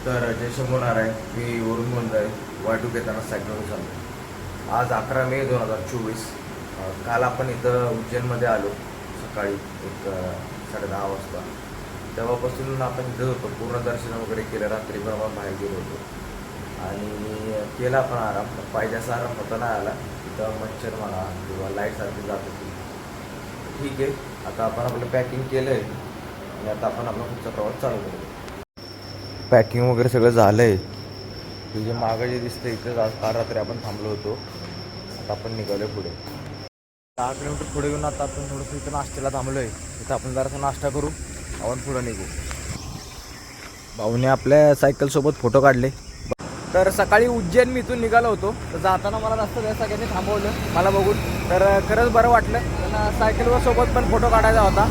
तर जय शंभूनारायण, मी वरून बोलत आहे. वाटूक येताना सायकलवर चाललो. आज 11 मे 2024. काल आपण इथं उज्जैनमध्ये आलो सकाळी एक 10:30 वाजता. तेव्हापासून आपण इथं होतो, पूर्ण दर्शन वगैरे केलं. रात्री पण आपण बाहेर गेलो होतो आणि केला आपण आराम. पाहिजे असा आराम होता नाही आला. तिथं मच्छर म्हणा किंवा लाईटसारखी जात होती. ठीक आहे, आता आपण आपलं पॅकिंग केलं आहे आणि आता आपण आपला पुढचा प्रवास चालू करू. पॅकिंग वगैरे सगळं झालं आहे. हे जे मागं जे दिसतं इथं आज काल रात्री आपण थांबलो होतो. आता आपण निघालो पुढे 10 किलोमीटर पुढे येऊन आता आपण थोडंसं इथं नाश्त्याला थांबलो आहे. इथं आपण जरासा नाश्ता करू, आपण पुढं निघू. भाऊने आपल्या सायकलसोबत फोटो काढले. तर सकाळी उज्जैन मी इथून निघालो होतो. तर जाताना मला जास्त वेळ सगळ्यांनी थांबवलं मला बघून. तर खरंच बरं वाटलं. त्यांना सायकलवर सोबत पण फोटो काढायचा होता.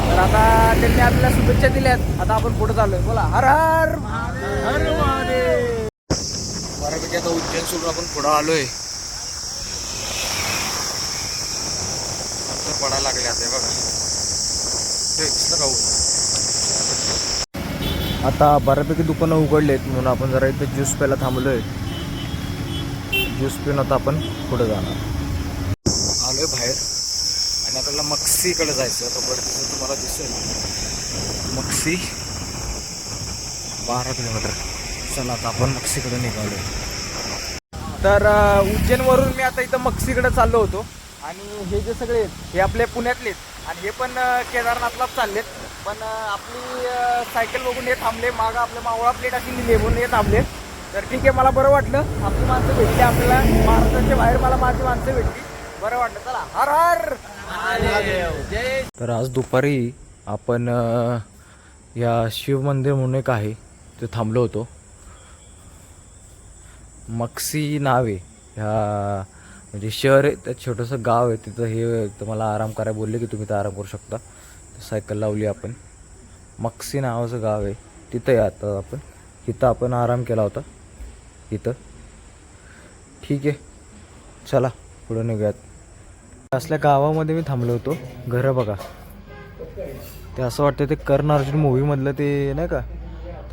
तर आता त्यांनी आपल्याला शुभेच्छा दिल्यात. आता आपण पुढे चाललोय. बोला हर हर महादेव. बऱ्यापैकी आता उज्जैन सोडून आपण पुढं आलोय. पडायला लागले आता बघा. आता बऱ्यापैकी दुकानं उघडलेत म्हणून आपण जरा इथे ज्यूस प्यायला थांबलोय. ज्यूस पिऊन आता आपण पुढे जाणार. आलोय बाहेर आणि आपल्याला मक्सीकडे जायचं. आता बरं तुम्हाला दिसेल मक्सी 12 किलोमीटर. चला आता आपण मक्सीकडे निघालोय. तर उज्जैनवरून मी आता इथं मक्सीकडे चाललो होतो. आणि हे जे सगळे हे आपले पुण्यातलेच आणि हे पण केदारनाथलाच चाललेत. पण आपली सायकल बघून हे थांबले. मागं आपल्या मावळा प्लेट अशी लिहिली म्हणून हे थांबले. तर ठीक आहे, मला बरं वाटलं. आपली माणसं भेटली आपल्याला. महाराष्ट्राच्या बाहेर मला माझी माणसं भेटली. बरं वाटलं. चला हर हर महादेव. तर आज दुपारी आपण या शिव मंदिर म्हणून एक आहे ते थांबलो होतो. मक्सी नाव आहे ह्या, म्हणजे शहर आहे, त्यात छोटंसं गाव आहे. तिथं हे तुम्हाला आराम करायला बोलले की तुम्ही तर आराम करू शकता. सायकल लावली आपण. मक्सी नावाचं गाव आहे तिथं आहे. आता आपण इथं आपण आराम केला होता इथं. ठीक आहे, चला पुढं निघूयात. असल्या गावामध्ये मी थांबलो होतो. घरं बघा, ते असं वाटतं ते कर्ण अर्जुन मूवीमधलं ते नाही का,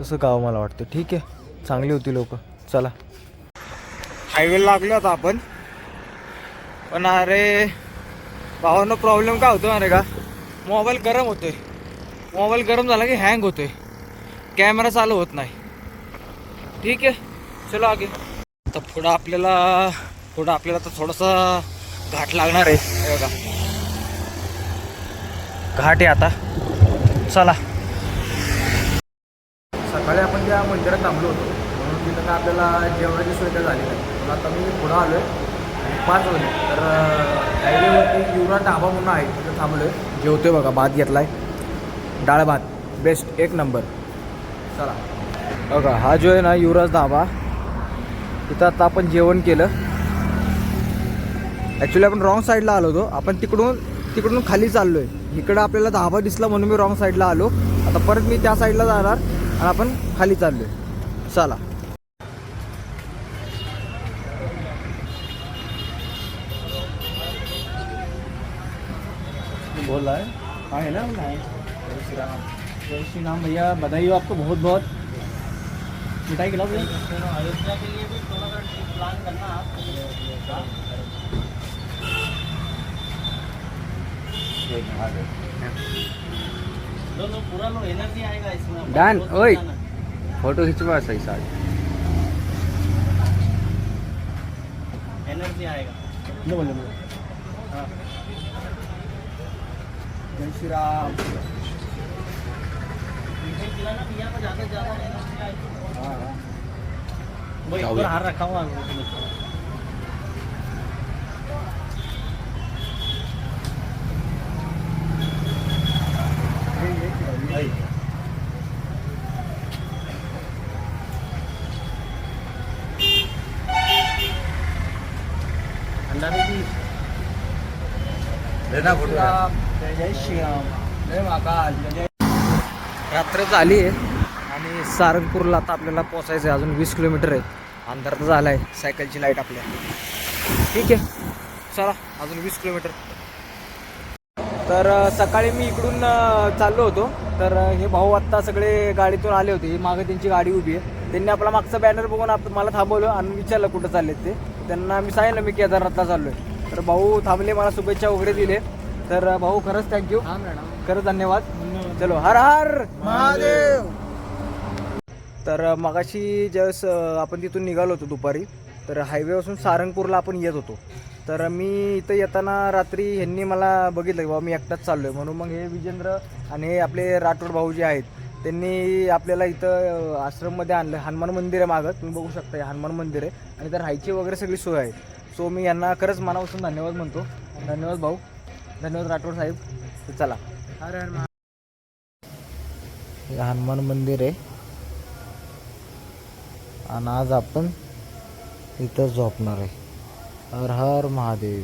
तसं गाव मला वाटतं. ठीक आहे, चांगली होती लोक. चला हायवेला लागलो आता आपण. पण अरे भावांना प्रॉब्लेम काय होतो अरे का, मोबाईल गरम होतोय. मोबाईल गरम झाला की हँग होतोय, कॅमेरा चालू होत नाही. ठीक आहे, चलो आगे. तर पुढं आपल्याला तर थोडासा घाट लागणार आहे. हे बघा घाट आहे आता. चला. सकाळी आपण त्या मंदिरात थांबलो होतो म्हणून तिथं काय आपल्याला जेवणाची सोय काय झाली नाही. पण आता मी पुढं आलो आहे 5 वाजले. तर हायवेवरती युवराज ढाबा म्हणून आहे, तिथं थांबलो आहे. जेवतोय बघा, भात घेतला आहे, डाळ भात बेस्ट, 1 नंबर. चला बघा, हा जो आहे ना युवराज ढाबा, तिथं आता आपण जेवण केलं. ॲक्च्युली आपण रॉंग साईडला आलो होतो. आपण तिकडून खाली चाललो आहे. इकडं आपल्याला ढाबा दिसला म्हणून मी रॉंग साईडला आलो. आता परत मी त्या साईडला जाणार आणि आपण खाली चाललो आहे. चला. बोल रहा है ना जय श्री राम. जय श्री राम भैया, बधाई हो आपको बहुत बहुत. मिठाई खिलाओ भैया. अयोध्या के लिए भी थोड़ा सा प्लान करना आप. लो पूरा लो, एनर्जी आएगा इसमें. डन. ओए फोटो खिंचवा सही साथ. एनर्जी आएगा. लो बोलो. हाँ, जय श्री राम. खिलाना भैया को ज़्यादा एनर्जी आएगी. हाँ, वो ऊपर हार रखा हुआ है. जय श्रीराम. जय महाकाल. जय. रात्र झाली आहे आणि सारंगपूरला आता आपल्याला पोचायचं आहे. अजून 20 किलोमीटर आहे. अंधार तर झाला आहे, सायकलची लाईट आपल्या. ठीक आहे, चला अजून 20 किलोमीटर. तर सकाळी मी इकडून चाललो होतो. तर हे भाऊ आत्ता सगळे गाडीतून आले होते. ही मागे त्यांची गाडी उभी आहे. त्यांनी आपला मागचा बॅनर बघून मला थांबवलं आणि विचारलं कुठं चाललेत ते. त्यांना मी सांगितलं मी केदारनाथला चाललो आहे. तर भाऊ थांबले, मला शुभेच्छा वगैरे दिले. तर भाऊ खरंच थँक्यू, खरंच धन्यवाद. चलो हर हर महादेव. तर मगाशी ज्यावेळेस आपण तिथून निघालो होतो दुपारी, तर हायवेपासून सारंगपूरला आपण येत होतो. तर मी इथं येताना रात्री ह्यांनी मला बघितलं की बाबा मी एकटाच चाललो आहे, म्हणून मग हे विजेंद्र आणि हे आपले राठोड भाऊ जे आहेत त्यांनी आपल्याला इथं आश्रममध्ये आणलं. हनुमान मंदिर आहे मागं, तुम्ही बघू शकता, हे हनुमान मंदिर आहे आणि तर राहायची वगैरे सगळी सोय आहे. सो मी यांना खरंच मनापासून धन्यवाद म्हणतो. धन्यवाद भाऊ, धन्यवाद राठोड साहेब. तर चला, हे हनुमान मंदिर आहे आणि आज आपण इथं झोपणार आहे. हर हर महादेव.